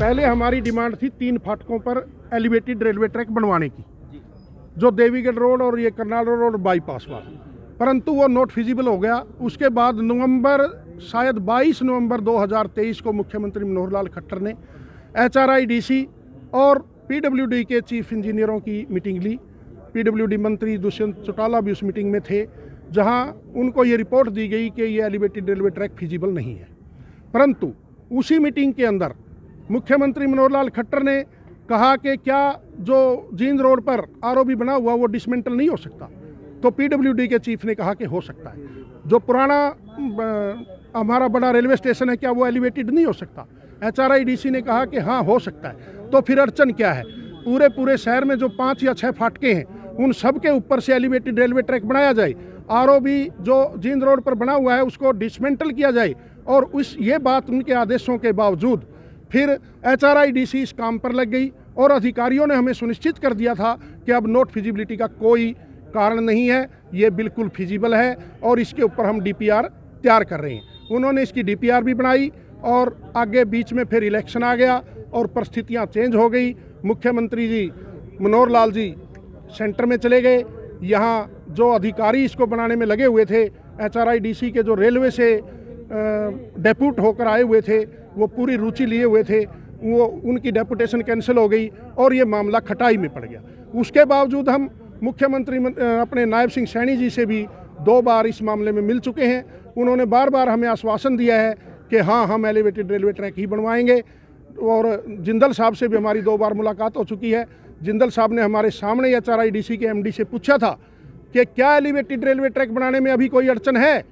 पहले हमारी डिमांड थी 3 फाटकों पर एलिवेटेड रेलवे ट्रैक बनवाने की, जो देवीगढ़ रोड और ये करनाल रोड और बाईपास वाला, परंतु वो नॉट फिजिबल हो गया। उसके बाद शायद 22 नवंबर 2023 को मुख्यमंत्री मनोहर लाल खट्टर ने HRIDC और PWD के चीफ इंजीनियरों की मीटिंग ली। PWD मंत्री दुष्यंत चौटाला भी उस मीटिंग में थे, जहां उनको ये रिपोर्ट दी गई कि ये एलिवेटेड रेलवे ट्रैक फिजिबल नहीं है। परंतु उसी मीटिंग के अंदर मुख्यमंत्री मनोहर लाल खट्टर ने कहा कि क्या जो जींद रोड पर ROB बना हुआ वो डिसमेंटल नहीं हो सकता, तो PWD के चीफ ने कहा कि हो सकता है। जो पुराना हमारा बड़ा रेलवे स्टेशन है, क्या वो एलिवेटेड नहीं हो सकता? HRIDC ने कहा कि हाँ हो सकता है। तो फिर अड़चन क्या है? पूरे शहर में जो 5 या 6 फाटके हैं, उन सब के ऊपर से एलिवेटेड रेलवे ट्रैक बनाया जाए, ROB जो जींद रोड पर बना हुआ है उसको डिसमेंटल किया जाए, और ये बात उनके आदेशों के बावजूद फिर HRIDC इस काम पर लग गई और अधिकारियों ने हमें सुनिश्चित कर दिया था कि अब नॉट फिजिबिलिटी का कोई कारण नहीं है, ये बिल्कुल फिजिबल है और इसके ऊपर हम DPR तैयार कर रहे हैं। उन्होंने इसकी DPR भी बनाई और आगे बीच में फिर इलेक्शन आ गया और परिस्थितियाँ चेंज हो गई। मुख्यमंत्री जी मनोहर लाल जी सेंटर में चले गए। यहाँ जो अधिकारी इसको बनाने में लगे हुए थे, HRIDC के जो रेलवे से डेप्यूट होकर आए हुए थे, वो पूरी रुचि लिए हुए थे, वो उनकी डेपुटेशन कैंसिल हो गई और ये मामला खटाई में पड़ गया। उसके बावजूद हम मुख्यमंत्री अपने नायब सिंह सैनी जी से भी 2 बार इस मामले में मिल चुके हैं। उन्होंने बार हमें आश्वासन दिया है कि हाँ हम एलिवेटेड रेलवे ट्रैक ही बनवाएंगे, और जिंदल साहब से भी हमारी 2 बार मुलाकात हो चुकी है। जिंदल साहब ने हमारे सामने HRIDC के MD से पूछा था कि क्या एलिवेटेड रेलवे ट्रैक बनाने में अभी कोई अड़चन है,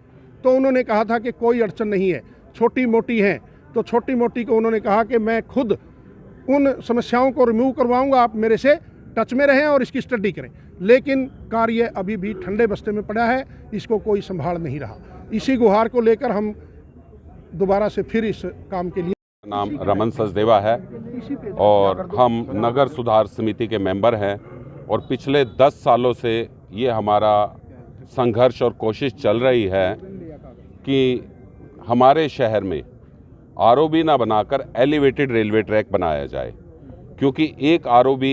तो उन्होंने कहा था कि कोई अड़चन नहीं है, छोटी मोटी हैं। तो छोटी मोटी को उन्होंने कहा कि मैं खुद उन समस्याओं को रिमूव करवाऊंगा, आप मेरे से टच में रहें और इसकी स्टडी करें। लेकिन कार्य अभी भी ठंडे बस्ते में पड़ा है, इसको कोई संभाल नहीं रहा। इसी गुहार को लेकर हम दोबारा से फिर इस काम के लिए। नाम रमन सचदेवा है और हम नगर सुधार समिति के मेंबर हैं, और पिछले 10 सालों से ये हमारा संघर्ष और कोशिश चल रही है कि हमारे शहर में ROB ना बनाकर एलिवेटेड रेलवे ट्रैक बनाया जाए, क्योंकि एक ROB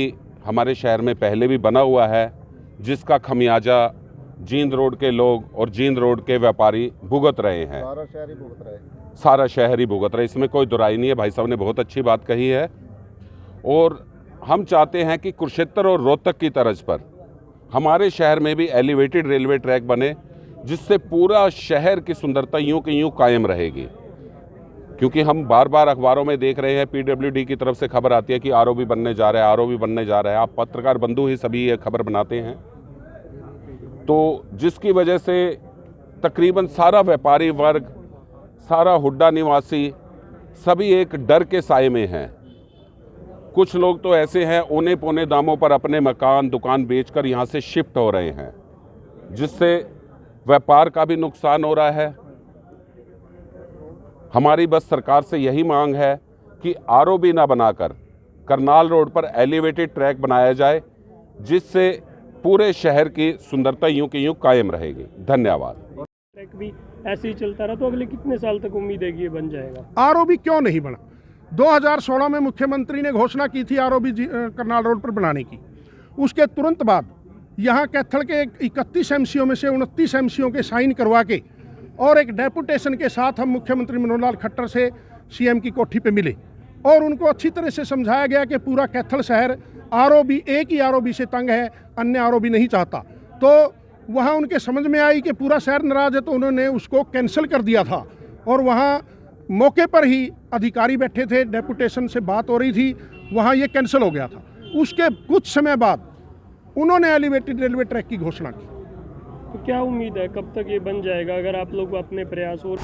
हमारे शहर में पहले भी बना हुआ है, जिसका खमियाजा जींद रोड के लोग और जींद रोड के व्यापारी भुगत रहे हैं। सारा शहर ही भुगत रहे, इसमें कोई दुराई नहीं है। भाई साहब ने बहुत अच्छी बात कही है, और हम चाहते हैं कि कुरुक्षेत्र और रोहतक की तर्ज पर हमारे शहर में भी एलिवेटेड रेलवे ट्रैक बने, जिससे पूरा शहर की सुंदरता यूं की यूं कायम रहेगी। क्योंकि हम बार अखबारों में देख रहे हैं, PWD की तरफ से खबर आती है कि ROB बनने जा रहा है, ROB बनने जा रहा है। आप पत्रकार बंधु ही सभी ये खबर बनाते हैं, तो जिसकी वजह से तकरीबन सारा व्यापारी वर्ग, सारा हुड्डा निवासी सभी एक डर के साए में हैं। कुछ लोग तो ऐसे हैं औने पौने दामों पर अपने मकान दुकान बेचकर यहाँ से शिफ्ट हो रहे हैं, जिससे व्यापार का भी नुकसान हो रहा है। हमारी बस सरकार से यही मांग है कि ROB ना बनाकर करनाल रोड पर एलिवेटेड ट्रैक बनाया जाए, जिससे पूरे शहर की सुंदरता यूं की यूं कायम रहेगी। धन्यवाद। ट्रैक भी ऐसे ही चलता रहा तो अगले कितने साल तक उम्मीद है कि ये बन जाएगा? ROB क्यों नहीं बना? 2016 में मुख्यमंत्री ने घोषणा की थी ROB करनाल रोड पर बनाने की। उसके तुरंत बाद यहाँ कैथल के 31 MCO में से 29 MCO के साइन करवा के और एक डेपुटेशन के साथ हम मुख्यमंत्री मनोहर लाल खट्टर से CM की कोठी पे मिले, और उनको अच्छी तरह से समझाया गया कि पूरा कैथल शहर ROB, एक ही ROB से तंग है, अन्य ROB नहीं चाहता। तो वहाँ उनके समझ में आई कि पूरा शहर नाराज है, तो उन्होंने उसको कैंसिल कर दिया था। और वहाँ मौके पर ही अधिकारी बैठे थे, डेपुटेशन से बात हो रही थी, वहाँ ये कैंसिल हो गया था। उसके कुछ समय बाद उन्होंने एलिवेटेड रेलवे ट्रैक की घोषणा की। तो क्या उम्मीद है कब तक ये बन जाएगा, अगर आप लोग अपने प्रयास और